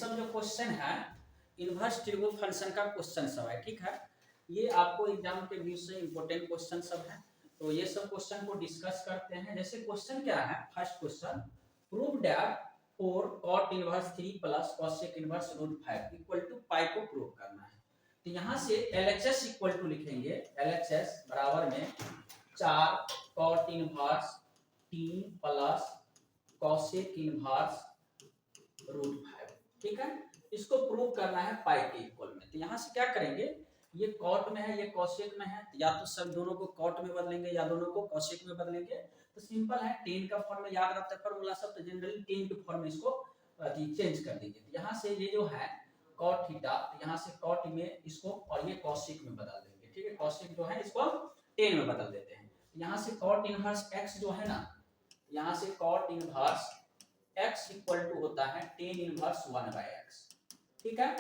सब जो क्वेश्चन है इनवर्स ट्रिगो फंक्शन का क्वेश्चन सब है, ठीक है। ये आपको एग्जाम के व्यू से इंपॉर्टेंट क्वेश्चन सब है, तो ये सब क्वेश्चन को डिस्कस करते हैं। जैसे क्वेश्चन क्या है, first question, prove that 4 cot inverse 3 plus cosec inverse √5 equal to pi को प्रूव करना है। तो यहाँ से LHS इक्वल टू लिखेंगे, LHS बराबर में 4 cot inverse 3 plus cosec inverse √5, ठीक है। इसको प्रूव करना है पाई के इक्वल में। तो यहाँ से क्या करेंगे, ये कॉट में है, ये कॉसेक में है, या तो सब दोनों को कॉट में बदलेंगे या दोनों को कॉसेक में बदलेंगे। तो सिंपल है, टेन का फॉर्म में याद रखते हैं फॉर्मूला सब, तो जनरली टेन के फॉर्म में इसको चेंज कर देंगे। तो यहाँ से ये जो है कॉट थीटा, तो यहाँ से कॉट में इसको और ये कॉसेक में बदल देंगे, ठीक है। कॉसेक जो है इसको हम टेन में बदल देते हैं। यहाँ से कॉट इनवर्स एक्स जो है ना, यहाँ से cot inverse x equal to होता है टेन इनवर्स 1/x, ठीक है।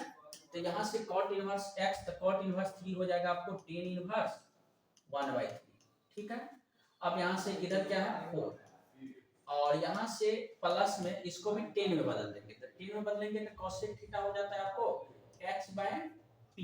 तो यहाँ से cot इनवर्स x, तो cot इनवर्स 3 हो जाएगा आपको टेन इनवर्स 1/3, ठीक है। अब यहाँ से इधर क्या है 4, और यहाँ से प्लस में इसको भी 10 में बदल देंगे। तो 10 में बदलेंगे तो cosec थीटा हो जाता है आपको x/p,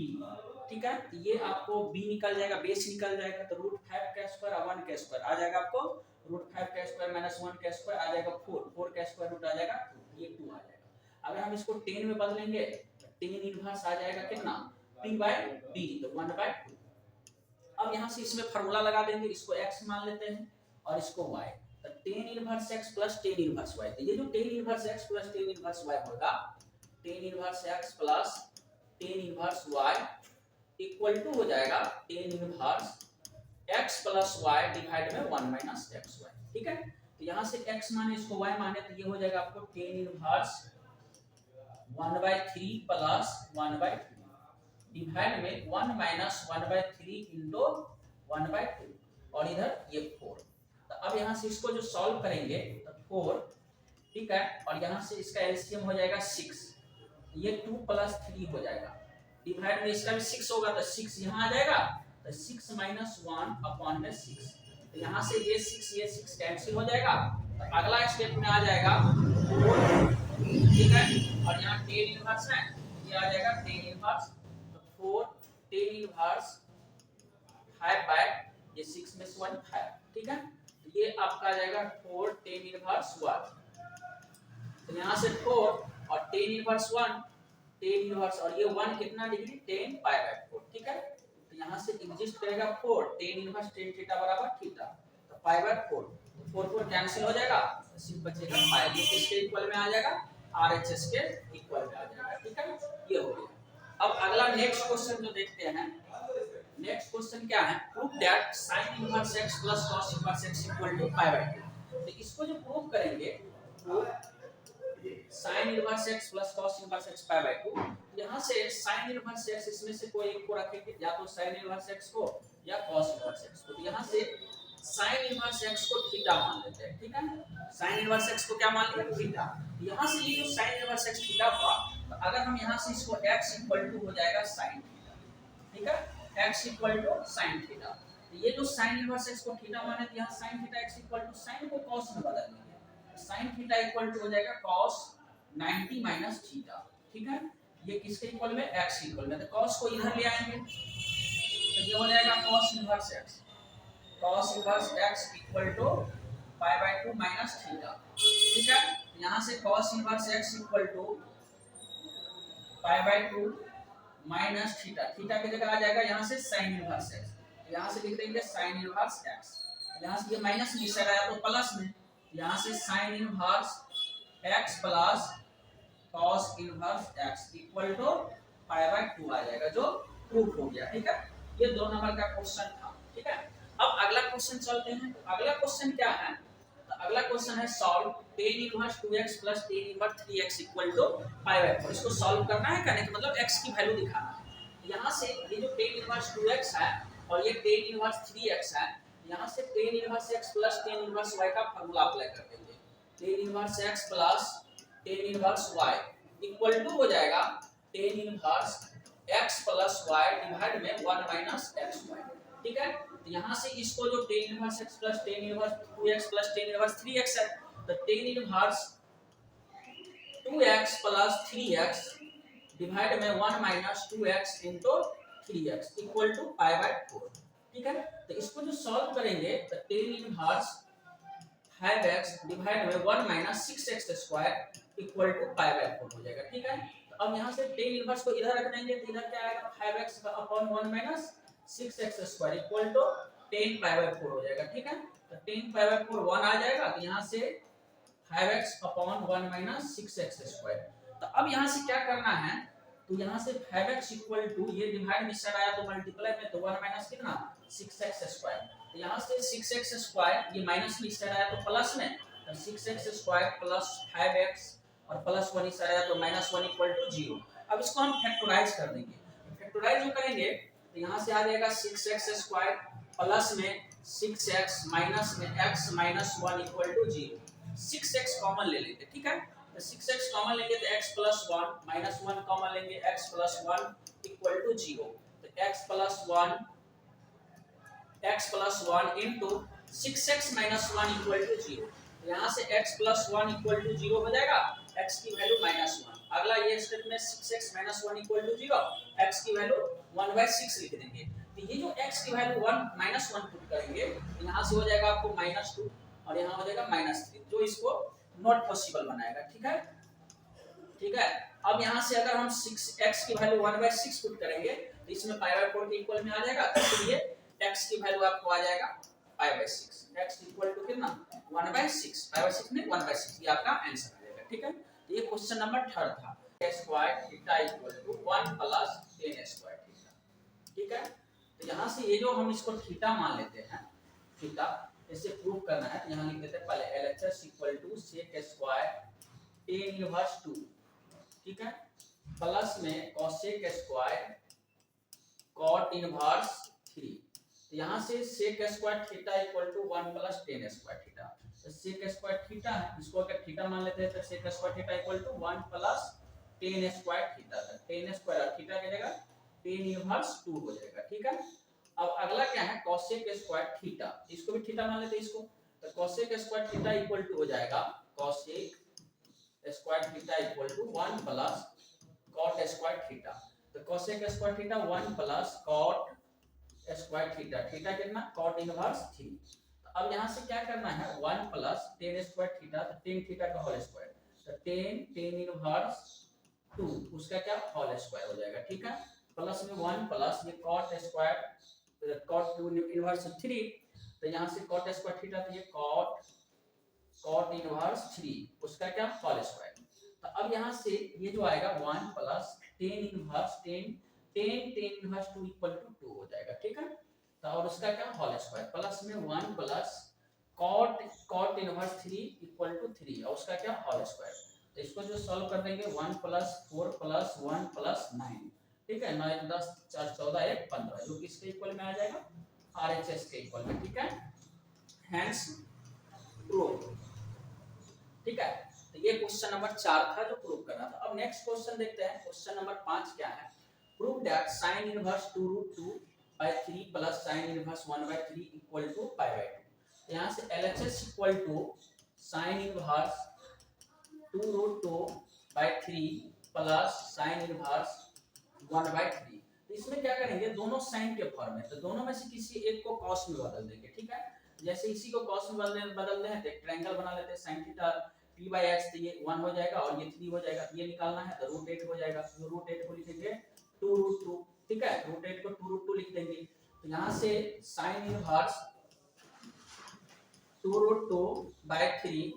ठीक है। तो ये आपको b निकल जाएगा, बेस निकल जाएगा, तो √5 का स्क्वायर और 1 का स्क्वायर आ जाएगा आपको, √5 का स्क्वायर माइनस 1 का स्क्वायर आ जाएगा 4 का स्क्वायर रूट आ जाएगा 2, ये 2 आ जाएगा। अगर हम इसको 10 में बदलेंगे तो 10 इनवर्स आ जाएगा कितना, p/b, तो 1/2। अब यहाँ से इसमें फार्मूला लगा देंगे, इसको x मान लेते हैं और इसको y, तो 10 inverse x plus 10 inverse y। तो ये जो 10 inverse x plus 10 inverse y होगा, 10 inverse x plus 10 inverse y equal to हो जाएगा 10 inverse x plus y divide में 1 माइनस xy, ठीक है। तो यहाँ से x माने इसको y माने, तो ये हो जाएगा आपको 10 इनवर्स 1/3 प्लस 1/2 डिवाइड में 1 माइनस 1/3 इंटू 1/2, और इधर ये 4। तो अब यहाँ से इसको जो सॉल्व करेंगे तो 4, ठीक है, और यहाँ से इसका एलसीएम हो जाएगा 6, ये 2 प्लस 3 हो जाएगा, डिवाइड में इसका भी 6 होगा, तो 6 यहाँ आ जाएगा, तो 6 माइनस 1/6। तो यहाँ से ये 6 कैंसिल हो जाएगा, तो अगला स्टेप में आ जाएगा 4, ठीक है, और यहाँ 10 इनवर्स है, ये आ जाएगा 10 इनवर्स, तो 4 10 इनवर्स 5/, ये 6 में 1 5, ठीक है। तो ये आपका आ जाएगा 4 10 इनवर्स 1। तो यहाँ से 4 और 10 इनवर्स 1, 10 इनवर्स और ये 1 कितना डिग्री, 10 π/4, ठीक है। तो यहाँ से एग्जिस्ट करेगा 4 10 इनवर्स 10 थीटा बराबर थीटा, तो π/4, तो 4 कैंसिल हो जाएगा, तो सिर्फ बचेगा पाई, जो किसके इक्वल में आ जाएगा, RHS के इक्वल में आ जाएगा, ठीक है। ये हो गया। अब अगला नेक्स्ट क्वेश्चन जो देखते हैं, नेक्स्ट क्वेश्चन क्या है, prove that sin inverse x plus cos inverse x equal to π/2। तो इसको जो प्रूव करेंगे, sin inverse x plus cos inverse x π/2, यहाँ से sin इनवर्स x इसमें से कोई एक को रखेंगे, या तो sin इनवर्स x को या cos इनवर्स x को। तो यहाँ से sin इनवर्स x को थीटा मान लेते हैं, ठीक है। sin इनवर्स x को क्या मान लिया, थीटा। यहाँ से ये जो sin इनवर्स x थीटा हुआ, तो अगर हम यहाँ से इसको x इक्वल टू हो जाएगा sin थीटा, ठीक है, x equal to sin theta. तो ये जो sin इनवर्स x को थीटा माने, तो यहाँ sin theta x equal to sin को cos में बदल देंगे, sin थीटा इक्वल टू हो जाएगा cos 90 माइनस थीटा, ठीक है। ये किसके इक्वल में, x इक्वल में, तो cos को इधर ले आएंगे, तो ये हो जाएगा cos inverse x, cos inverse x equal to π/2 minus theta, ठीक है। यहाँ से cos inverse x equal to π/2 minus theta, theta की जगह आ जाएगा यहाँ से sin इनवर्स x, यहाँ से लिख देंगे sin इनवर्स x, यहाँ से ये माइनस में इधर आया तो प्लस में, यहाँ से sin inverse x plus cos inverse x equal to π/2 आ जाएगा, जो प्रूफ हो गया, ठीक है। ये 2 नंबर का क्वेश्चन था, ठीक है। अब अगला क्वेश्चन चलते हैं। तो अगला क्वेश्चन क्या है, तो अगला क्वेश्चन है solve tan inverse 2x plus tan inverse 3x equal to π/4। इसको सॉल्व करना है, कहने का मतलब x की वैल्यू दिखाना है। यहाँ से ये जो tan इनवर्स 2x है और ये tan इनवर्स 3x है, यहाँ से tan inverse x plus tan inverse y का फार्मूला अप्लाई कर देंगे। tan inverse x plus tan inverse y equal to हो जाएगा tan inverse x plus y divide में 1 माइनस xy, ठीक है। तो यहाँ से इसको जो tan inverse x plus tan inverse 2x plus tan inverse 3x है, तो tan inverse 2x plus 3x divide में 1 minus 2x into 3x equal to pi by 4। ठीक है, तो इसको जो सॉल्व करेंगे तो टेन इनवर्स 5x डिवाइड में 1 minus 6x square equal to pi by 4 हो जाएगा। ठीक है, तो अब यहाँ से टेन इनवर्स को इधर रख देंगे तो इधर क्या आएगा 5x upon 1 minus 6x square equal to 10 pi by 4 हो जाएगा। ठीक है, तो 10 पाई बाय 4 1 आ जाएगा, तो यहाँ से 5x upon 1 minus 6x square. तो अब यहाँ से क्या करना है, तो यहाँ से 5x इक्वल टू ये डिवाइड में साइड आया तो मल्टीप्लाई में, तो 1 माइनस कितना 6x स्क्वायर। तो यहाँ से 6x स्क्वायर ये माइनस में साइड आया तो प्लस में, तो 6x स्क्वायर प्लस 5x और प्लस 1 इस साइड आया तो माइनस 1 इक्वल टू 0। अब इसको हम फैक्टराइज कर देंगे। फैक्टराइज जो करेंगे तो यहाँ से आ जाएगा 6x स्क्वायर प्लस में 6x माइनस में x minus 1 equal to 0। 6x common ले लेंगे। ठीक है, तो 6x कॉमन लेंगे तो x प्लस 1 माइनस 1 कॉमन लेंगे x प्लस 1 इक्वल टू 0। तो x plus 1 into 6x minus 1 equal to 0। यहाँ से x प्लस 1 इक्वल टू 0 हो जाएगा, x की वैल्यू माइनस 1। अगला ये स्टेप में 6x minus 1 equal to 0, x की वैल्यू 1/6 लिख देंगे। तो ये जो x की वैल्यू 1 माइनस 1 पुट करेंगे, यहाँ से हो जाएगा आपको माइनस 2 और यहाँ हो जाएगा माइनस 3, जो इसको नॉट पॉसिबल बनाएगा। ठीक है, ठीक है। अब यहाँ से अगर हम 6x की वैल्यू 1/6 पुट करेंगे तो इसमें पाई बाय 4 के इक्वल में आ जाएगा, तो इसलिए x की वैल्यू आपको आ जाएगा pi by 6। x equal to कितना 1/6, पाई बाय 6 में 1/6, ये आपका आंसर आ जाएगा। ठीक है, तो ये क्वेश्चन नंबर 3 था। Square theta equal to 1 plus 10 square theta. ठीक है, तो यहाँ से ये जो हम इसको थीटा मान लेते हैं, थीटा इसे प्रूव करना है, तो यहाँ लिख देते हैं पहले LHS equal to sec square tan inverse 2। ठीक है, प्लस में cosec स्क्वायर cot इनवर्स 3। तो यहाँ से sec square theta equal to 1 plus tan square theta. तो सेक स्क्वायर थीटा है, इसको अगर थीटा मान लेते हैं तो sec square theta equal to 1 plus tan square theta. tan square और थीटा की जगह tan इनवर्स 2 हो जाएगा। ठीक है, अब अगला क्या है cosec स्क्वायर थीटा, इसको भी थीटा मान लेते हैं इसको, तो cosec square theta equal to हो जाएगा cosec square theta equal to 1 plus cot square theta. तो cosec square theta 1 plus cot square theta, theta कितना cot इनवर्स 3। तो अब यहाँ से क्या करना है 1 प्लस tan स्क्वायर थीटा, तो tan थीटा का होल स्क्वायर, तो tan इनवर्स 2 उसका क्या होल स्क्वायर हो जाएगा। ठीक है, प्लस में 1 प्लस ये cot स्क्वायर cot 2 इनवर्स 3, तो यहाँ से cot स्क्वायर थीटा, तो ये cot इनवर्स 3 उसका क्या होल स्क्वायर। तो अब यहाँ से ये जो आएगा 1 plus tan inverse 2 equal to 2 हो जाएगा। ठीक है, तो और उसका क्या होल स्क्वायर, प्लस में 1 plus cot inverse 3 equal to 3 और उसका क्या होल स्क्वायर। तो इसको जो सॉल्व कर देंगे 1 प्लस 4 प्लस 1 प्लस 9। ठीक है, 9 10 4 14 1 15, जो किसके इक्वल में आ जाएगा RHS के इक्वल में। ठीक है, हेंस प्रूव। ठीक है, तो ये क्वेश्चन नंबर 4 था जो प्रूव करना था। अब नेक्स्ट क्वेश्चन देखते हैं, क्वेश्चन नंबर 5 क्या है, prove that sin inverse 2√2/3 plus sin inverse 1/3 equal to π/2। तो यहाँ से LHS equal to sin inverse 2√2/3 plus sin inverse 1/3। तो इसमें क्या करेंगे, दोनों साइन के फॉर्म में, तो दोनों में से किसी एक को cos में बदल देंगे। ठीक है, जैसे इसी को cos में बदल दें तो एक ट्रायंगल बना लेते हैं sin थीटा p/x, तो ये 1 हो जाएगा और ये 3 हो जाएगा। ये निकालना है तो √8 हो जाएगा, तो √8 को लिखेंगे 2√2। ठीक है, √8 को 2√2 लिख देंगे। तो यहाँ से sin इनवर्स 2√2/3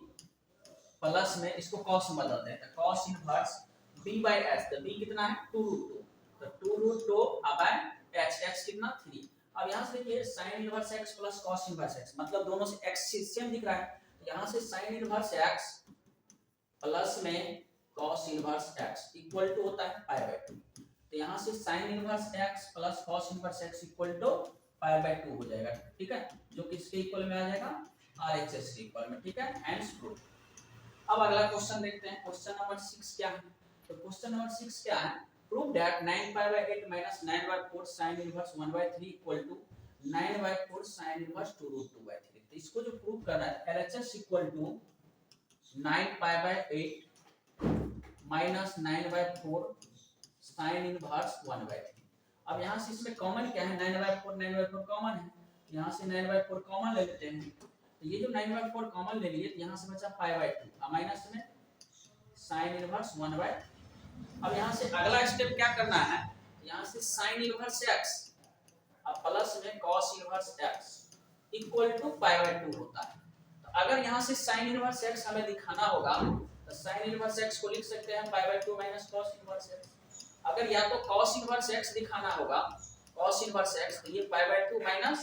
प्लस में इसको cos में बदल दें, तो cos इनवर्स b/x, तो b कितना है 2√2, तो 2√2 बाय x कितना 3। अब यहाँ से देखिए sin inverse x plus cos inverse x, मतलब दोनों से x सेम दिख रहा है, तो यहाँ से sin इनवर्स x प्लस में cos inverse x equal to होता है π/2। तो यहाँ से sin inverse x plus cos inverse x equal to π/2 हो जाएगा। ठीक है, जो किसके इक्वल में आ जाएगा RHS के इक्वल में। ठीक है, हेंस प्रूव। अब अगला क्वेश्चन देखते हैं, क्वेश्चन नंबर 6 क्या है, तो क्वेश्चन नंबर 6 क्या है, prove that 9π/8 minus 9/4 sin inverse 1/3 equal to 9/4 sin inverse 2√2/3। तो इसको जो प्रूव करना है LHS equal to 9π/8 minus 9/4 sine inverse 1/3। अब यहाँ से इसमें कॉमन क्या है, 9/4 कॉमन है, यहाँ से 9/4 कॉमन ले लेते हैं। तो ये जो 9/4 कॉमन ले लिए, यहाँ से बचा π/2 माइनस में साइन इनवर्स 1/। अब यहाँ से अगला स्टेप क्या करना है, यहाँ से साइन इनवर्स x अब प्लस में cos inverse x equal to π/2 होता है। तो अगर यहाँ से साइन इनवर्स x हमें दिखाना होगा तो साइन इनवर्स x को लिख सकते हैं π/2 माइनस cos इनवर्स x। अगर या तो cos इनवर्स x दिखाना होगा, cos इनवर्स x, तो ये π/2 माइनस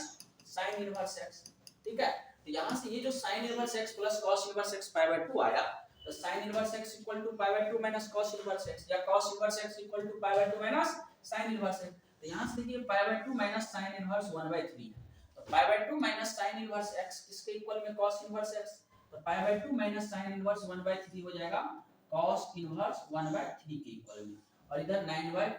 साइन इनवर्स x, ठीक है। तो यहाँ से ये जो sine inverse x plus cos inverse x π/2 आया, तो sine inverse x equal to π/2 minus cos inverse x या cos inverse x equal to π/2 minus sine inverse x। तो यहाँ से देखिए π/2 माइनस साइन इनवर्स 1/3 है, तो π/2 माइनस साइन इनवर्स x किसके इक्वल में cos इनवर्स x, तो π/2 माइनस साइन इनवर्स 1/3 हो जाएगा cos इनवर्स 1/3 के इक्वल में, और इधर 9/4,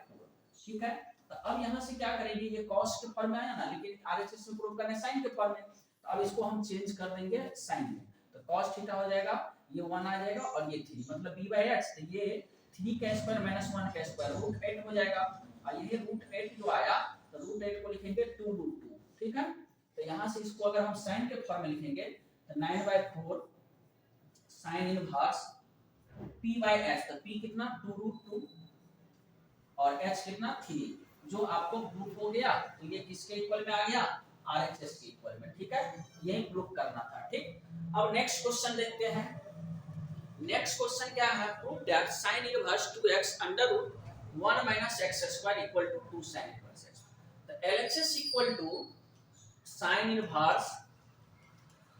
ठीक है। तो अब यहाँ से क्या करेंगे, ये cos के फॉर्म में आया ना, लेकिन RHS में प्रूव करना है साइन के फॉर्म में, तो अब इसको हम चेंज कर देंगे साइन में। तो cos थीटा हो जाएगा, ये 1 आ जाएगा और ये 3, मतलब b/h, तो ये 3 का स्क्वायर माइनस 1 का स्क्वायर √8 हो जाएगा, और ये √8 जो आया तो √8 को लिखेंगे 2√2, ठीक है। तो यहाँ से इसको अगर हम साइन के फॉर्म में लिखेंगे तो 9/4 साइन इनवर्स p/h, तो p कितना 2√2 और h कितना 3, जो आपको प्रूफ हो गया। तो ये किसके इक्वल में आ गया, RHS के इक्वल में, ठीक है। यही प्रूफ करना था, ठीक। अब नेक्स्ट क्वेश्चन देखते हैं। नेक्स्ट क्वेश्चन क्या है, prove that sin inverse 2x under root 1 minus x square equal to 2 sin inverse x। तो LHS equal to sin inverse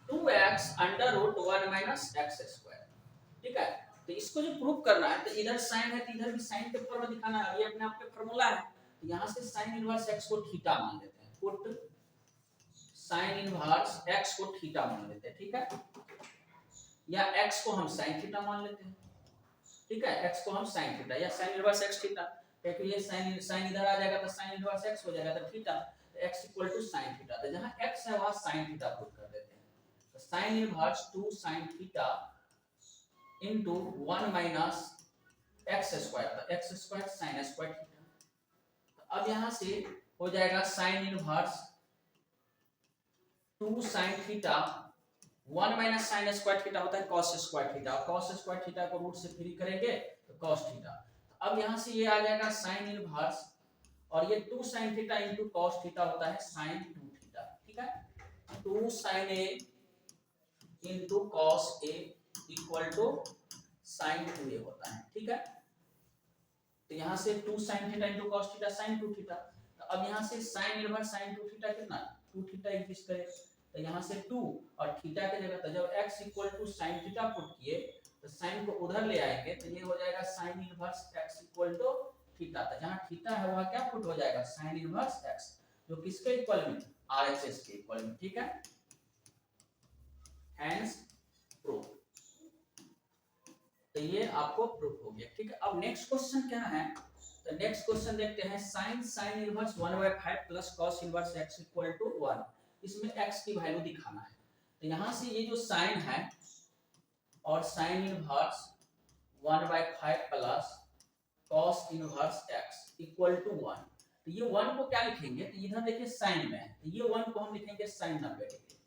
2x under root 1 minus x square, ठीक है। तो इसको जो प्रूव करना है, तो इधर sin है तो इधर भी sin के फॉर्म में दिखाना है, ये अपने आप के फार्मूला है। तो यहाँ से sin इनवर्स x को थीटा मान लेते हैं, पुट sin इनवर्स x को थीटा मान लेते हैं, ठीक है, या x को हम sin थीटा मान लेते हैं, ठीक है, x को हम sin थीटा या sin इनवर्स x थीटा, क्योंकि ये sin इधर आ जाएगा तो sin इनवर्स x हो जाएगा, तो थीटा, तो x equal to sin theta, तो जहां x है वहां sin थीटा पुट कर देते हैं। तो sin inverse 2 sin theta into 1 minus x square, तो x square sin square theta. तो अब यहां से हो जाएगा sin inverse 2 sin theta 1 minus sine square theta होता है cos स्क्वायर थीटा, और cos स्क्वायर थीटा को रूट से फ्री करेंगे तो cos थीटा। तो अब यहाँ से ये आ जाएगा sin इनवर्स, और ये 2 sin theta into cos theta होता है sin 2 थीटा, ठीक है। 2 sin a into cos a equal to sin 2a होता है, ठीक है। तो यहाँ से 2 sin theta into cos theta sin 2 theta. तो अब यहाँ से sin इनवर्स sin 2 थीटा कितना 2 थीटा एग्जिस्ट करे, तो यहाँ से 2 और थीटा की जगह, तो जब x equal to sine theta put किए तो साइन को उधर ले आएंगे, तो ये हो जाएगा sine inverse x equal to theta. तो जहाँ थीटा है वहाँ क्या पुट हो जाएगा साइन इनवर्स x, जो किसके इक्वल में, RHS के इक्वल में, ठीक है। हेंस प्रूफ, तो ये आपको प्रूफ हो गया, ठीक है। अब नेक्स्ट क्वेश्चन क्या है, तो नेक्स्ट क्वेश्चन देखते हैं sin inverse 1/5 plus cos inverse x equal to 1। इसमें x की वैल्यू दिखाना है। तो यहाँ से ये जो sin है और sin inverse 1/5 plus cos inverse x equal to 1, तो ये 1 को क्या लिखेंगे, तो इधर देखिए sin में है, तो ये 1 को हम लिखेंगे sin 90 डिग्री।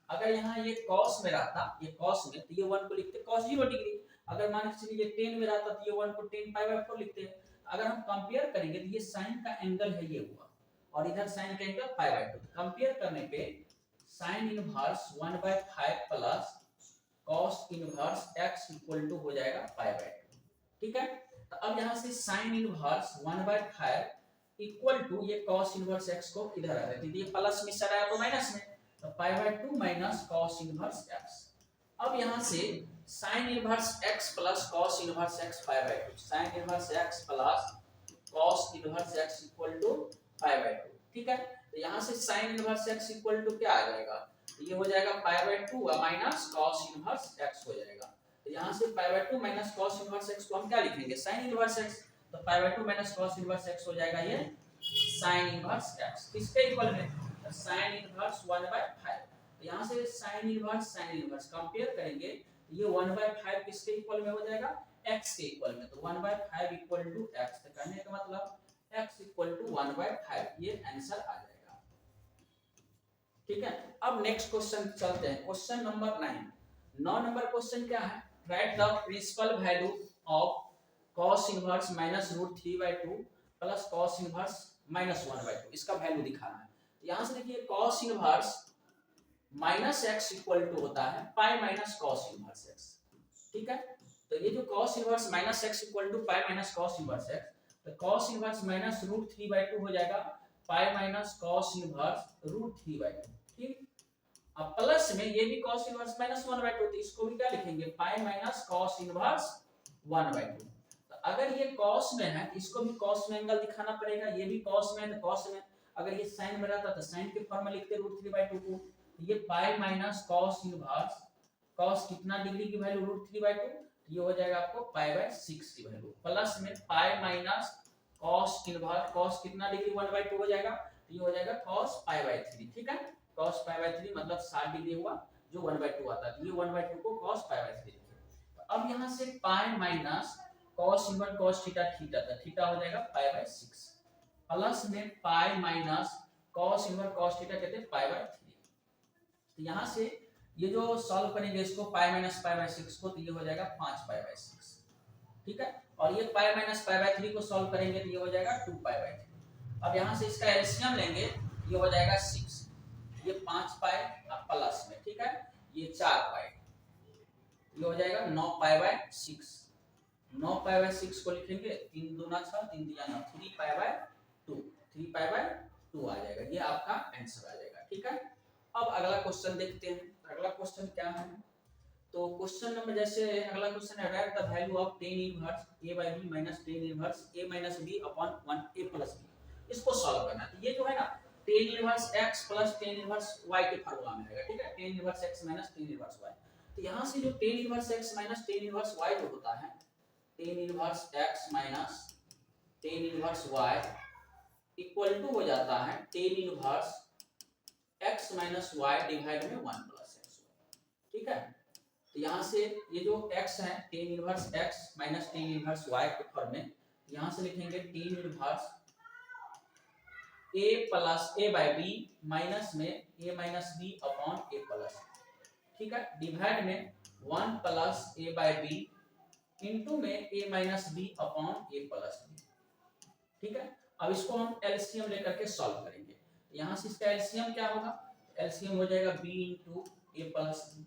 अगर यहाँ ये cos में रहता, ये cos में, तो ये 1 को लिखते cos 0 डिग्री। अगर मान के चलिए ये tan में रहता तो ये 1 को tan π/4 लिखते हैं। अगर हम कंपेयर करेंगे तो ये sin का एंगल है ये हुआ, और इधर sin का एंगल π/2, कंपेयर करने पे sin inverse 1/5 plus cos inverse x equal to हो जाएगा π/2, ठीक है। तो अब यहाँ से sin इनवर्स 1/5 इक्वल टू ये cos इनवर्स x को इधर आ देते, ये प्लस में सर आया तो माइनस में, तो π/2 माइनस cos इनवर्स x। अब यहाँ से sin inverse x plus cos inverse x π/2, sin inverse x plus cos inverse x equal to π/2, ठीक है। तो यहाँ से sin inverse x equal to क्या आ जाएगा, तो ये हो जाएगा π/2 माइनस cos इनवर्स x हो जाएगा। तो यहाँ से π/2 माइनस cos इनवर्स x को हम क्या लिखेंगे sin इनवर्स x, तो π/2 माइनस cos इनवर्स x हो जाएगा ये sin इनवर्स x, किसके इक्वल में, तो sin इनवर्स 1/5। तो यहाँ से sin इनवर्स कंपेयर करेंगे, ये 1/5 किसके इक्वल में हो जाएगा, x के इक्वल में, तो 1/5 इक्वल टू x, तो कहने का मतलब x इक्वल टू 1/5, ये आंसर आ जाएगा। ठीक है, अब नेक्स्ट क्वेश्चन चलते हैं, क्वेश्चन नंबर 9 नंबर क्वेश्चन क्या है, write the principal value of cos inverse minus root 3/2 plus cos inverse minus 1/2, इसका वैल्यू दिखाना है। यहां से देखिए cos inverse minus x equal to होता है pi minus cos inverse x, ठीक है। तो ये जो cos inverse minus x equal to pi minus cos inverse x, तो cos इनवर्स माइनस रूट 3/2 हो जाएगा pi minus cos inverse root 3/2, ठीक। अब प्लस में ये भी cos इनवर्स माइनस 1/2, तो इसको भी क्या लिखेंगे, पाई माइनस cos इनवर्स 1/2। तो अगर ये cos में है, इसको भी cos में एंगल दिखाना पड़ेगा, ये भी cos में है तो cos में, अगर ये sin में रहता तो sin के फॉर्म में लिखते रूट 3/2 को, ये पाई माइनस cos इनवर्स, cos कितना डिग्री की वैल्यू रूट 3/2, ये हो जाएगा आपको पाई/6 की वैल्यू, प्लस में पाई माइनस cos इनवर्स, cos कितना डिग्री 1/2 हो जाएगा, तो ये हो जाएगा cos पाई/3, ठीक है। cos पाई/3 मतलब 60 डिग्री हुआ, जो 1/2 आता है, ये 1/2 को cos पाई/3 लिखे। तो अब यहां से पाई minus cos inverse cos theta, theta तो थीटा हो जाएगा पाई/6, प्लस में पाई minus cos inverse cos theta कहते हैं पाई/3। तो यहां से ये जो सॉल्व करेंगे इसको पाई माइनस पाई/6 को, तो ये हो जाएगा 5 पाई/6, ठीक है। और ये पाई माइनस पाई/3 को सॉल्व करेंगे तो ये हो जाएगा 2 पाई/3। अब यहां से इसका एलसीएम लेंगे, ये हो जाएगा 6, ये 5 पाई प्लस में, ठीक है, ये 4 पाई, ये हो जाएगा 9 पाई/6, 9 पाई/6 को लिखेंगे 3 दूना 6, 3 दिया 9, 3 पाई/2, 3 पाई/2 आ जाएगा, ये आपका आंसर आ जाएगा, ठीक है। अब अगला क्वेश्चन देखते हैं, अगला क्वेश्चन क्या है, तो क्वेश्चन नंबर जैसे अगला क्वेश्चन है, write the value of tan inverse a by b minus tan inverse a minus b upon 1 a plus b, इसको सॉल्व करना है। तो ये जो है ना tan inverse x plus tan inverse y के फार्मूला में आएगा, ठीक है, tan inverse x minus tan inverse y। तो यहां से जो tan inverse x minus tan inverse y जो होता है, tan inverse x minus tan inverse y equal to हो जाता है tan inverse x minus y divide में 1 plus x, ठीक है। तो यहाँ से ये जो x है tan inverse x minus tan inverse y के फॉर्म में, यहाँ से लिखेंगे tan inverse a plus a by b minus में a minus b upon a plus, ठीक है, डिवाइड में 1 plus a by b into में a minus b upon a plus b, ठीक है। अब इसको हम एलसीएम लेकर के सॉल्व करेंगे। यहाँ से इसका एलसीएम क्या होगा, एलसीएम हो जाएगा b into a plus b,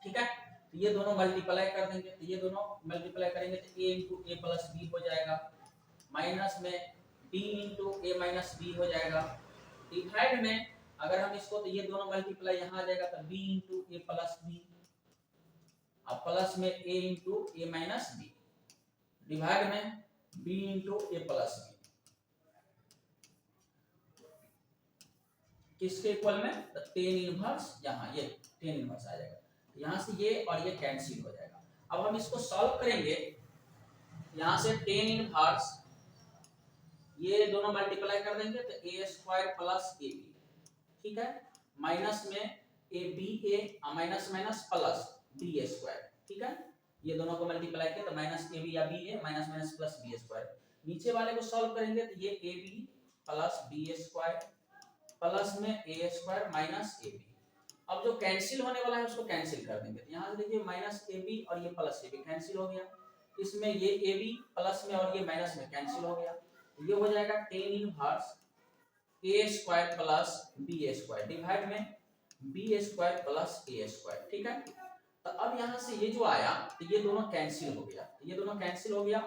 ठीक है। तो ये दोनों मल्टीप्लाई कर देंगे, तो ये दोनों मल्टीप्लाई करेंगे तो a into a plus b हो जाएगा, माइनस में b into a minus b हो जाएगा, डिवाइड में अगर हम इसको, तो ये दोनों मल्टीप्लाई यहाँ आ जाएगा, तो b into a plus b, अब प्लस में a into a minus b, divide में b into a plus b, किसके इक्वल में, तो tan इनवर्स, यहाँ ये tan इनवर्स आ जाएगा, यहाँ से ये और ये कैंसिल हो जाएगा। अब हम इसको सॉल्व करेंगे, यहाँ से tan इनवर्स ये दोनों मल्टीप्लाई कर देंगे तो a स्क्वायर प्लस ab, ठीक है, माइनस में a b a minus minus plus b square, ठीक है, ये दोनों को मल्टीप्लाई किया तो माइनस ab या b a minus minus plus b square, नीचे वाले को सॉल्व करेंगे तो ये ab plus b square plus में a स्क्वायर माइनस ab। अब जो कैंसिल होने वाला है उसको कैंसिल कर देंगे, यहाँ से देखिए माइनस ए बी और ये प्लस ए बी कैंसिल हो गया, इसमें ये ए बी प्लस में और ये माइनस में कैंसिल हो गया, ये हो जाएगा tan inverse A square plus B square divide में B square plus A square, ठीक है। तो अब यहाँ से ये जो आया तो ये दोनों कैंसिल हो गया, ये दोनों कैंसिल हो गया,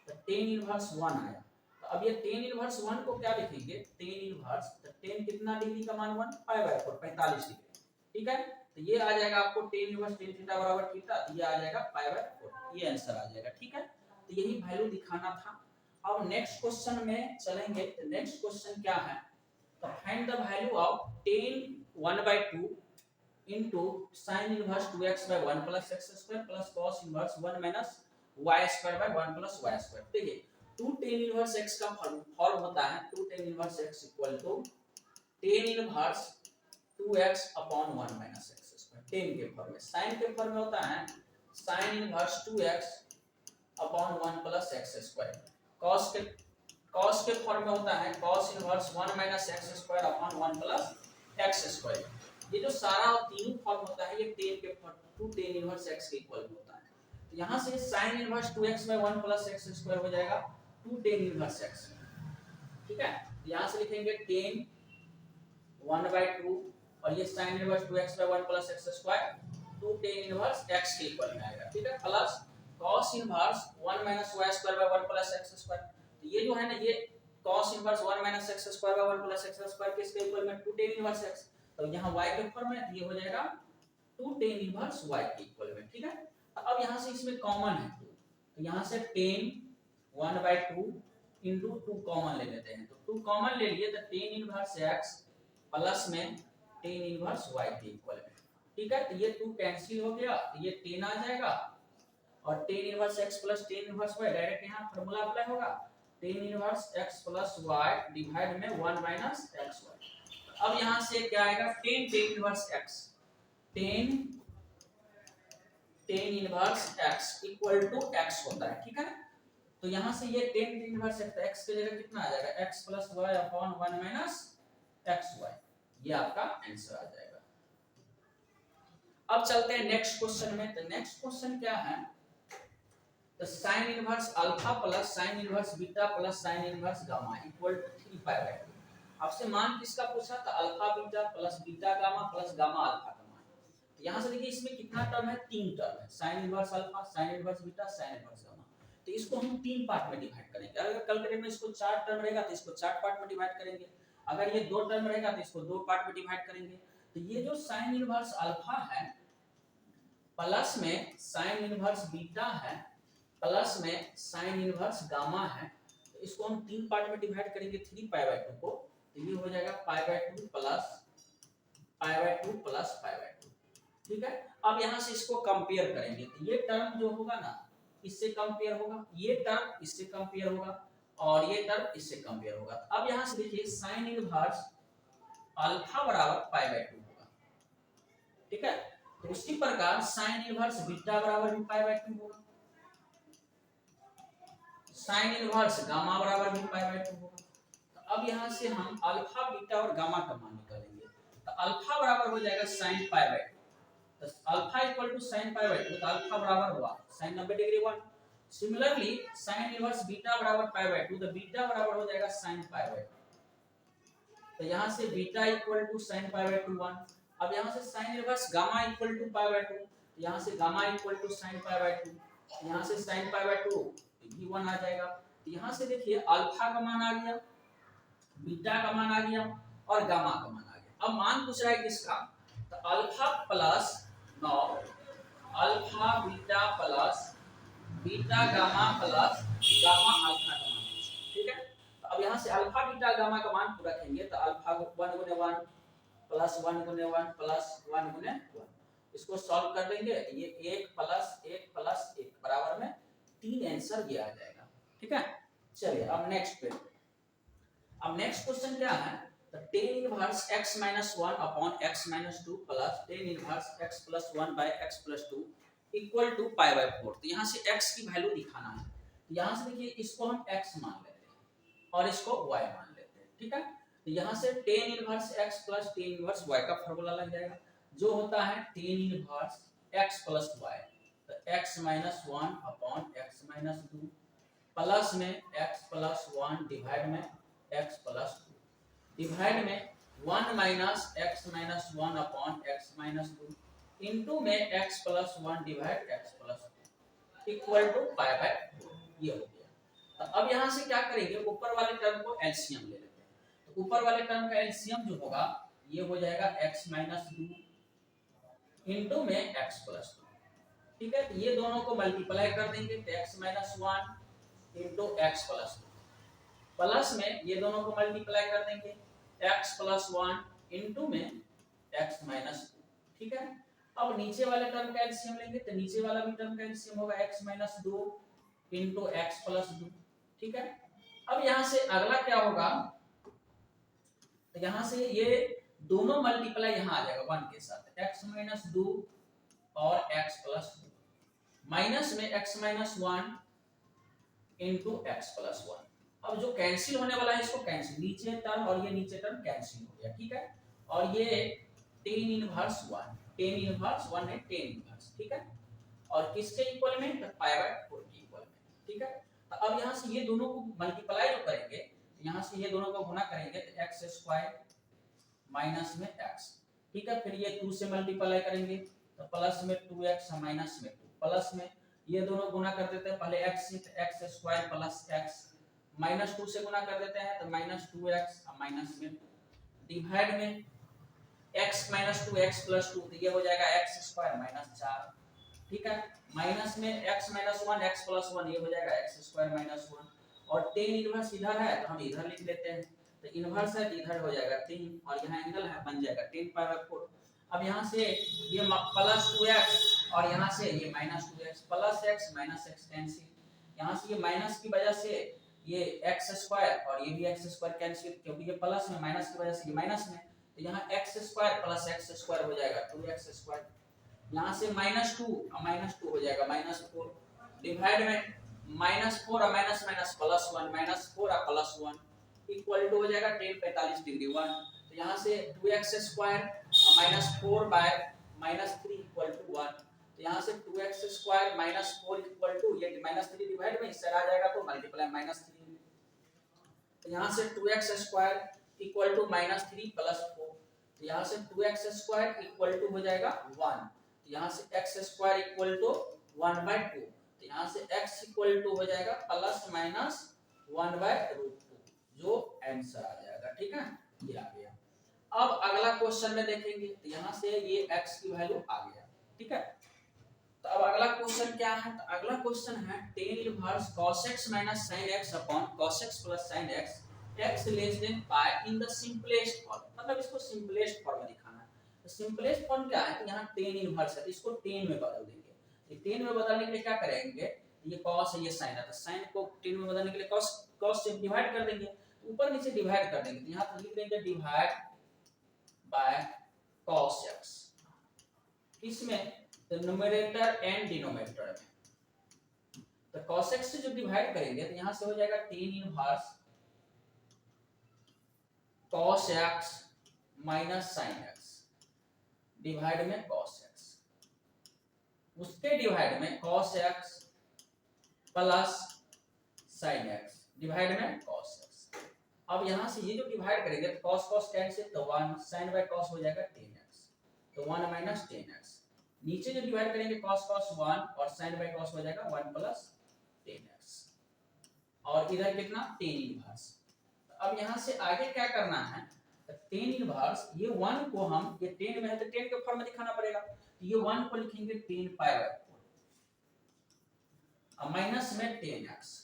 तो tan इनवर्स 1 आया। तो अब ये tan इनवर्स 1 को क्या लिखेंगे, tan इनवर्स, तो tan कितना डिग्री का मान 1 पाई/4 45 डिग्री, ठीक है। तो ये आ जाएगा आपको tan इनवर्स tan थीटा बराबर थीटा, तो ये आ जाएगा पाई/4, ये आंसर आ जाएगा, ठीक है। तो यही वैल्यू दिखाना था। अब नेक्स्ट क्वेश्चन में चलेंगे, तो नेक्स्ट क्वेश्चन क्या है, तो find the value of tan 1/2 into sin inverse 2x by 1 plus x square plus cos inverse 1 minus y square by 1 plus y square। देखिए 2 tan inverse x का फॉर्म होता है 2 tan inverse x equal to tan inverse 2x upon 1 minus x square, tan के form में, sin के form में होता है sin inverse 2x upon 1 plus x square. Cos के फॉर्म में होता है cos inverse 1 minus x square upon 1 plus x square. ये जो सारा तीनों फॉर्म होता है ये tan के फॉर्म 2 tan इनवर्स x के इक्वल होता है। तो यहाँ से sin inverse 2x by 1 plus x square हो जाएगा 2 tan इनवर्स x। ठीक है, यहाँ से लिखेंगे tan 1/2 और ये sin inverse 2x by 1 plus x square 2 tan inverse x के इक्वल में आएगा। ठीक है, plus cos inverse 1 minus y square by 1 plus x square. तो ये जो है ना ये cos inverse 1 minus x square by 1 plus x square किसके इक्वल में 2 tan इनवर्स x। तो यहाँ y के फॉर्म में ये हो जाएगा 2 tan इनवर्स y के इक्वल में। ठीक है, अब यहाँ से इसमें कॉमन है तो यहाँ से tan 1/2 into 2 कॉमन ले लेते हैं। तो 2 कॉमन ले लिए तो tan इनवर्स x प्लस में tan इनवर्स y के इक्वल में। ठीक है, तो ये 2 कैंसिल हो गया तो ये tan आ जाएगा और tan inverse x plus tan inverse y direct यहाँ फार्मूला अप्लाई होगा tan inverse x plus y divide में 1 माइनस xy। अब यहाँ से क्या आएगा tan inverse x tan inverse x equal to x होता है। ठीक है, तो यहाँ से ये tan इनवर्स x की जगह कितना आ जाएगा x plus y upon 1 minus xy। ये आपका आंसर आ जाएगा। अब चलते हैं नेक्स्ट क्वेश्चन में। तो नेक्स्ट क्वेश्चन क्या है, तो sin inverse alpha plus sin inverse beta plus sin inverse gamma equal to 3π/2। आपसे मान किसका पूछा था, alpha beta plus beta gamma plus gamma alpha का मान। यहाँ से देखिए इसमें कितना टर्म है, 3 टर्म है, sin inverse alpha, sin inverse beta, sin inverse gamma. तो इसको हम 3 पार्ट में डिवाइड करेंगे। अगर कैलकुलेटर में इसको 4 टर्म रहेगा तो इसको 4 पार्ट में डिवाइड करेंगे, अगर ये 2 टर्म रहेगा तो इसको 2 पार्ट में डिवाइड करेंगे। तो ये जो sin इनवर्स अल्फा है प्लस में sin इनवर्स बीटा है प्लस में sin इनवर्स गामा है, तो इसको हम 3 पार्ट में डिवाइड करेंगे 3π/2 को। तो ये हो जाएगा π/2 प्लस π/2 प्लस π/2। ठीक है, अब यहाँ से इसको कंपेयर करेंगे तो ये टर्म जो होगा ना इससे कंपेयर होगा, ये टर्म इससे कंपेयर होगा और ये टर्म इससे कंपेयर होगा। अब यहाँ से देखिए sin इनवर्स अल्फा बराबर π/2 होगा। ठीक है, तो उसी प्रकार sin इनवर्स बीटा बराबर भी π/2 होगा, sin इनवर्स गामा बराबर भी π/2 होगा। तो अब यहाँ से हम अल्फा बीटा और गामा का मान निकालेंगे। तो अल्फा बराबर हो जाएगा sin π/2। तो अल्फा इक्वल टू sin π/2 तो अल्फा बराबर हुआ sin 90 degree 1। Similarly sin inverse beta बराबर π/2 तो बीटा बराबर हो जाएगा sin π/2। तो यहाँ से बीटा इक्वल टू sin π/2 1। अब यहाँ से sin inverse gamma equal to π/2, यहाँ से गामा इक्वल टू sin π/2, यहाँ से sin π/2 भी 1 आ जाएगा। तो यहाँ से देखिए अल्फा का मान आ गया, बीटा का मान आ गया और गामा का मान आ गया। अब मान पूछ रहा है किसका, तो alpha plus 9 alpha beta plus beta gamma plus gamma alpha का मान। ठीक है, तो अब यहाँ से अल्फा बीटा गामा का मान पूरा रखेंगे तो अल्फा 1 गुने 1 प्लस 1 गुने 1 प्लस 1 गुने 1, इसको सॉल्व कर देंगे ये 1 प्लस 1 प्लस 1 बराबर में 3 आंसर ये आ जाएगा। ठीक है, चलिए अब नेक्स्ट पे। अब नेक्स्ट क्वेश्चन क्या है, तो tan inverse x minus 1 upon x minus 2 plus tan inverse x plus 1 by x plus 2 equal to π/4। तो यहाँ से x की वैल्यू दिखाना है। यहाँ से देखिए इसको हम x मान लेते हैं और इसको y मान लेते हैं। ठीक है, तो यहाँ से tan inverse x plus tan inverse y का फार्मूला लग जाएगा जो होता है tan inverse x plus y। तो x minus 1 upon x minus 2 plus में x plus 1 डिवाइड में x plus 2 डिवाइड में 1 minus x minus 1 upon x minus 2 into में x plus 1 divide x plus 2 equal to π/4। ये हो गया। तो अब यहाँ से क्या करेंगे, ऊपर वाले टर्म को एलसीएम ले लेते हैं। तो ऊपर वाले टर्म का एलसीएम जो होगा ये हो जाएगा x माइनस 2 इनटू में x प्लस 2। ठीक है, तो ये दोनों को मल्टीप्लाई कर देंगे तो x minus 1 into x plus 2 plus में ये दोनों को मल्टीप्लाई कर देंगे x प्लस 1 इनटू में x माइनस 2। ठीक है, अब नीचे वाले टर्म का एलसीएम लेंगे तो नीचे वाला भी टर्म का एलसीएम होगा x minus 2 into x plus 2। ठीक है, अब यहाँ से अगला क्या होगा, तो यहाँ से ये दोनों मल्टीप्लाई यहाँ आ जाएगा 1 के साथ x माइनस 2 और x प्लस 2 माइनस में x minus 1 into x plus one. अब जो कैंसिल होने वाला है इसको कैंसिल, नीचे टर्म और ये नीचे टर्म कैंसिल हो गया, ठीक है। और ये tan inverse one, tan inverse one है टेन इनवर्स, ठीक है। और किसके इक्वल में, तो पाई बाय 4 के इक्वल में, ठीक है। तो अब यहाँ से ये दोनों को मल्टीप्लाई जो करेंगे, यहाँ से ये दोनों को गुना करेंगे तो एक्स स्क्वायर माइनस में एक्स, ठीक है। फिर ये 2 से मल्टीप्लाई करेंगे तो प्लस में 2x माइनस में 2, प्लस में ये दोनों गुना कर देते हैं, पहले x से x square plus x, minus 2 से गुना कर देते हैं तो माइनस 2x माइनस में, डिवाइड में x माइनस 2 x प्लस 2 तो ये हो जाएगा x स्क्वायर माइनस 4, ठीक है। माइनस में x माइनस 1 x प्लस 1 ये हो जाएगा x स्क्वायर माइनस 1, और टेन इनवर्स इधर है तो हम इधर लिख लेते हैं, तो इनवर्स है तो इधर हो जाएगा 3 और यहाँ एंगल है बन जाएगा 10 पाई बाय 4। अब यहाँ से ये प्लस 2x और यहाँ से ये minus 2x, plus x minus x cancel, यहाँ से ये माइनस की वजह से ये x स्क्वायर और ये भी x स्क्वायर कैंसिल, क्योंकि ये प्लस में माइनस की वजह से ये माइनस में, तो यहाँ x square plus x square हो जाएगा 2x स्क्वायर, यहाँ से माइनस 2 हो जाएगा माइनस 4, डिवाइड में माइनस 4 और माइनस माइनस प्लस 1, माइनस 4 और प्लस 1 इक्वल टू हो जाएगा 10 45 डिग्री 1, तो यहाँ से 2x square minus 4 by minus 3 equal to 1, तो यहाँ से 2x square minus 4 equal to ये माइनस 3 डिवाइड में इससे आ जाएगा तो मल्टीप्लाई माइनस 3, तो यहाँ से 2x square equal to minus 3 plus 4, तो यहाँ से 2x स्क्वायर इक्वल टू हो जाएगा 1, तो यहाँ से x square equal to 1 by 2, तो यहाँ से x इक्वल टू हो जाएगा प्लस माइनस 1 बाय रूट 2, जो आंसर आ जाएगा, ठीक है। ये आ गया। अब अगला क्वेश्चन में देखेंगे तो यहाँ से ये x की वैल्यू आ गया, ठीक है। तो अब अगला क्वेश्चन क्या है, तो अगला क्वेश्चन है tan inverse cos x minus sin x upon cos x plus sin x x less than pi in the simplest form, मतलब इसको सिंपलेस्ट फॉर्म में दिखाना है। तो सिंपलेस्ट फॉर्म क्या है, तो यहाँ tan इनवर्स है तो इसको tan में बदल देंगे, तो tan में बदलने के लिए क्या करेंगे, ये cos है ये sin है, तो sin को tan में बदलने के लिए cos से डिवाइड कर देंगे, ऊपर नीचे डिवाइड कर देंगे, तो यहाँ पर लिख देंगे डिवाइड बाय cos x, इसमें तो न्यूमरेटर एंड डिनोमिनेटर में, तो cos x से जो डिवाइड करेंगे तो यहाँ से हो जाएगा tan inverse cos x minus sin x divide में cos x, उसके डिवाइड में cos x plus sin x divide में cos x। अब यहाँ से ये जो डिवाइड करेंगे तो cos cos कैंसिल तो 1, sin बाय cos हो जाएगा 10x, तो 1 माइनस 10x, नीचे जो डिवाइड करेंगे cos cos 1 और sin बाय cos हो जाएगा 1 प्लस 10x, और इधर कितना tan इनवर्स। अब यहाँ से आगे क्या करना है, tan इनवर्स ये 1 को हम, ये 10 में है तो 10 के फॉर्म में दिखाना पड़ेगा, तो ये 1 को लिखेंगे 10 पाई बाय 4, अब माइनस में 10x,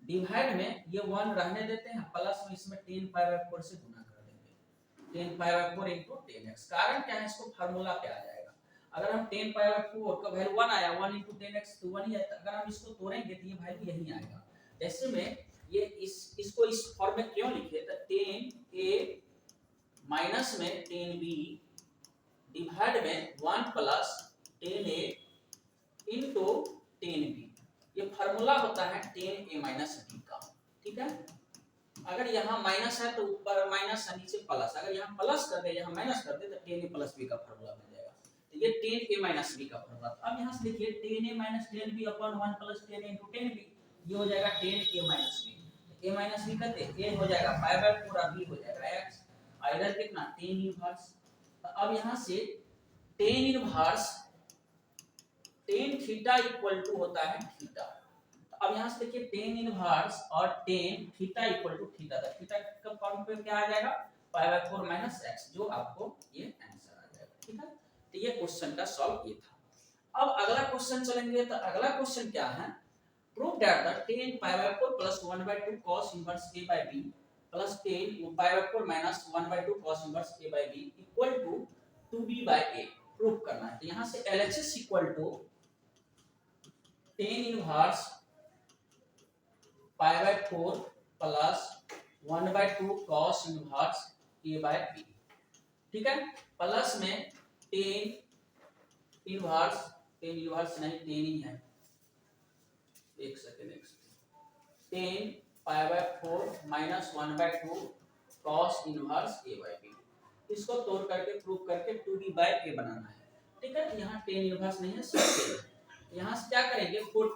डिवाइड में ये 1 रहने देते हैं, प्लस में इसमें 10 पाई बाय 4 से गुना कर देंगे, 10 पाई बाय 4 इनटू 10x, कारण क्या है इसको फार्मूला पे आ जाएगा, अगर हम 10 पाई बाय 4 का वैल्यू 1 आया, 1 इनटू 10x तो 1 ही आएगा, अगर हम इसको तोड़ेंगे तो ये वैल्यू यही आएगा। जैसे में ये इसको इस फॉर्म में क्यों लिखे, तो 10a माइनस में 10b डिवाइड में 1 प्लस 10a इनटू 10b, ये फार्मूला होता है 10a माइनस b का, ठीक है। अगर यहाँ माइनस है तो ऊपर माइनस है नीचे प्लस, अगर यहाँ प्लस कर दे यहाँ माइनस कर दे तो 10a प्लस b का फार्मूला बन जाएगा, तो ये 10a माइनस b का फार्मूला। अब यहाँ से देखिए 10a minus 10b upon 1 plus 10a into 10b, ये हो जाएगा 10a minus b, a minus b करते a हो जाएगा पाई बाय 4 और b हो जाएगा x, और इधर कितना tan इनवर्स। तो अब यहाँ से tan inverse tan theta equal to होता है थीटा, तो अब यहाँ से देखिए tan इनवर्स और tan theta equal to theta, तो थीटा का फॉर्म पे क्या आ जाएगा पाई बाय 4 माइनस x, जो आपको ये आंसर आ जाएगा, ठीक है। तो ये क्वेश्चन का सॉल्व ये था। अब अगला क्वेश्चन चलेंगे, तो अगला क्वेश्चन क्या है, prove that the tan pi by 4 plus 1 by 2 cos inverse a by b plus tan pi by 4 minus 1 by 2 cos inverse a by b equal to 2b by a, prove करना है। तो यहाँ से LHS equal to tan inverse pi by 4 plus 1 by 2 cos inverse a by b, ठीक है, plus में tan inverse नहीं tan ही है, एक second 10 π/4 minus 1/2 cos inverse a/b। इसको तोड़ करके प्रूव करके 2b/a बनाना है। ठीक है, यहाँ 10 इनवर्स नहीं है, सिर्फ यहाँ से क्या करेंगे, पुट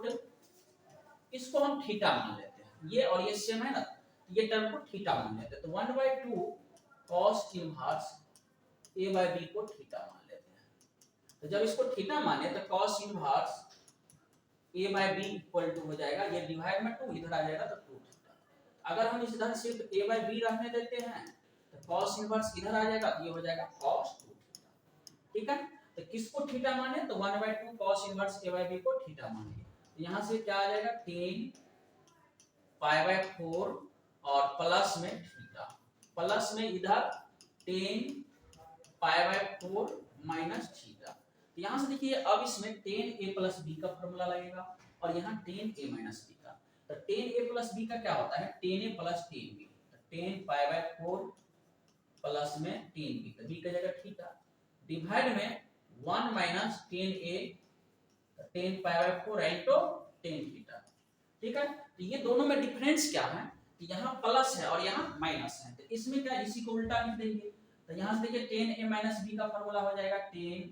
इसको हम थीटा मान लेते हैं, ये और ये सेम है ना, ये टर्म को थीटा मान लेते हैं। तो 1/2 cos इनवर्स a/b को थीटा मान लेते हैं। तो जब इसको थीटा माने तो cos inverse a/b equal to हो जाएगा, ये डिवाइड में 2 इधर आ जाएगा तो 2 थीटा। अगर हम इस इधर सिर्फ a/b रहने देते हैं तो cos इनवर्स इधर आ जाएगा, ये हो जाएगा cos 2 थीटा। ठीक है, तो किसको थीटा माने, तो 1/2 cos इनवर्स a/b को थीटा मानिए। तो यहां से क्या आ जाएगा, 10 π/4 और प्लस में थीटा, प्लस में इधर 10 π/4 माइनस थीटा। तो यहां से देखिए, अब इसमें 10a + b का फार्मूला लगेगा और यहाँ 10a - b का। तो 10a + b का क्या होता है, 10a + 10b। तो 10 π/4 प्लस में 10b, तो b का जगह थीटा, डिवाइड में 1 माइनस 10a, 10 π/4 इनटू 10 थीटा। ठीक है, तो ये दोनों में डिफरेंस क्या है, यहाँ प्लस है और यहाँ माइनस है, तो इसमें क्या, इसी को उल्टा लिख देंगे। तो यहाँ से देखिए 10a - b का फार्मूला हो जाएगा 10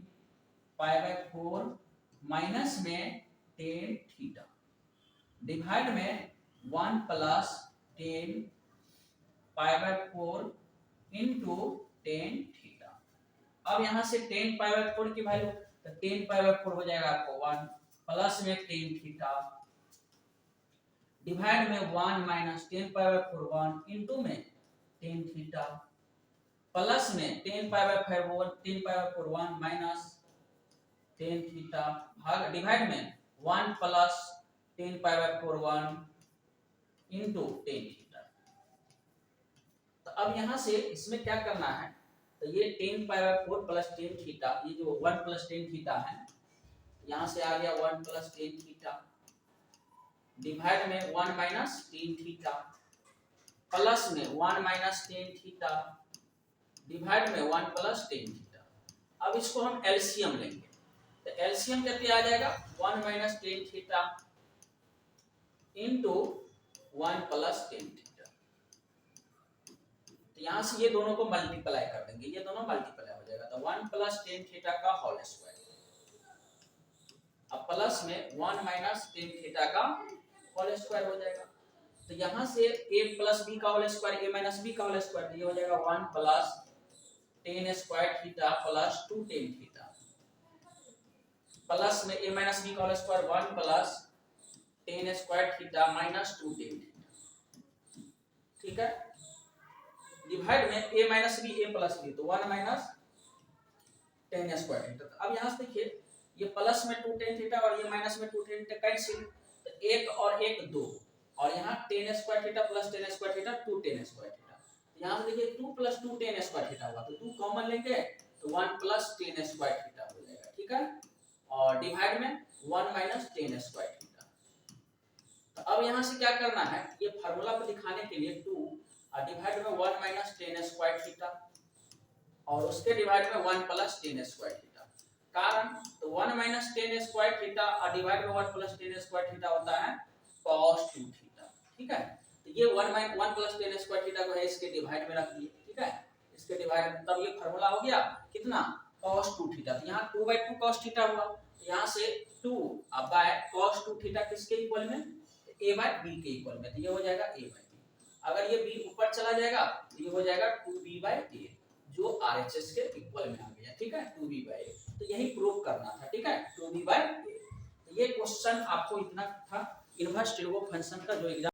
π/4 माइनस में 10 थीटा, डिवाइड में 1 + 10 π/4 इनटू 10 थीटा। अब यहाँ से 10 π/4 की वैल्यू, तो 10 π/4 हो जाएगा आपको 1 प्लस में 10 थीटा, डिवाइड में 1 माइनस 10 π/4 1 इनटू में 10 थीटा, प्लस में 10 π/4 1 माइनस 10 थीटा, भाग डिवाइड में 1 प्लस 10 π/4 1 इनटू 10 थीटा। तो अब यहाँ से इसमें क्या करना है, तो ये 10 π/4 प्लस 10 थीटा, ये जो 1 + 10 थीटा है, यहाँ से आ गया 1 + 10 थीटा, डिवाइड में 1 माइनस 10 थीटा, प्लस में 1 माइनस 10 थीटा, डिवाइड में 1 + 10 थीटा। अब इसको हम एलसीएम लेंगे, तो एलसीएम कितने आ जाएगा, 1 माइनस 10 थीटा इनटू 1 + 10 थीटा। तो यहाँ से ये दोनों को मल्टीप्लाई कर देंगे, ये दोनों मल्टीप्लाई हो जाएगा, तो 1 + 10 थीटा का होल स्क्वायर, अब प्लस में 1 माइनस 10 थीटा का होल स्क्वायर हो जाएगा। तो यहाँ से a + b का होल स्क्वायर, a - b का होल स्क्वायर, ये हो जाएगा 1 + 10 square theta plus 2 10 theta, plus में a - b का whole square 1 + 10 square theta minus 2 10 theta. ठीक है, डिवाइड में a - b a + b, तो 1 - 10 स्क्वायर थीटा। तो अब यहाँ से देखिए, ये प्लस में 2 10 थीटा और ये माइनस में 2 10 थीटा कैंसिल, तो 1 और 1 2, और यहाँ 10 square theta plus 10 square theta 2 10 square theta. यहाँ से देखिए 2 + 2 10 स्क्वायर थीटा हुआ, तो 2 कॉमन लेंगे तो 1 + 10 स्क्वायर थीटा हो जाएगा। ठीक है, और डिवाइड में 1 - 10 स्क्वायर थीटा। तो अब यहाँ से क्या करना है, ये फार्मूला को दिखाने के लिए 2 और डिवाइड में 1 - 10 स्क्वायर थीटा और उसके डिवाइड में 1 + 10 स्क्वायर थीटा। कारण, तो 1 - 10 स्क्वायर थीटा और डिवाइड में 1 + 10 स्क्वायर थीटा होता है cos 2 थीटा। ठीक है, तो ये 1 + 10 स्क्वायर थीटा को है इसके डिवाइड में रख दिए। ठीक है, इसके डिवाइड में, तब ये फार्मूला हो गया कितना, cos 2 थीटा। तो यहाँ 2/2 cos थीटा हुआ, तो यहाँ से 2 अब cos 2 थीटा किसके इक्वल में, a/b के इक्वल में, तो ये हो जाएगा a/b। अगर ये b ऊपर चला जाएगा तो ये हो जाएगा 2b/a, जो RHS के इक्वल में आ गया। ठीक है, 2b/a, तो यही प्रूव करना था। ठीक है, 2b/a। तो ये क्वेश्चन आपको इतना था इनवर्स ट्रायंगल फंक्शन का जो एग्जाम